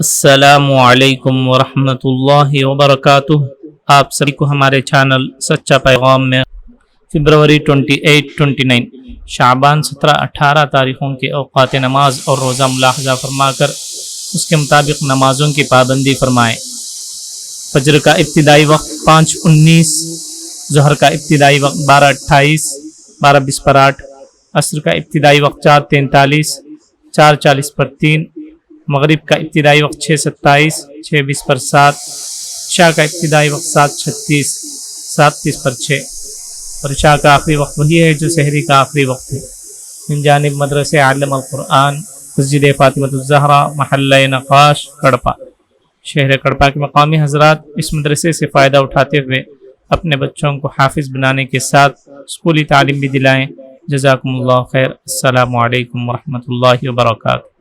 السلام علیکم ورحمۃ اللہ وبرکاتہ۔ آپ سبھی کو ہمارے چینل سچا پیغام میں فبروری 28-29 شعبان 17-18 تاریخوں کے اوقات نماز اور روزہ ملاحظہ فرما کر اس کے مطابق نمازوں کی پابندی فرمائیں۔ فجر کا ابتدائی وقت 5:19، ظہر کا ابتدائی وقت 12:28 12:20 عصر کا ابتدائی وقت 4:43 4:40 مغرب کا ابتدائی وقت 6:27 6:20 عشاء کا ابتدائی وقت 7:36 7:30 اور عشاء کا آخری وقت وہی ہے جو سحری کا آخری وقت ہے۔ من جانب مدرسہ عالم القرآن، مسجد فاطمہ الزہرا، محلہ نقاش، کڑپا۔ شہر کڑپا کے مقامی حضرات اس مدرسے سے فائدہ اٹھاتے ہوئے اپنے بچوں کو حافظ بنانے کے ساتھ اسکولی تعلیم بھی دلائیں۔ جزاکم اللہ خیر۔ السلام علیکم ورحمۃ اللہ وبرکاتہ۔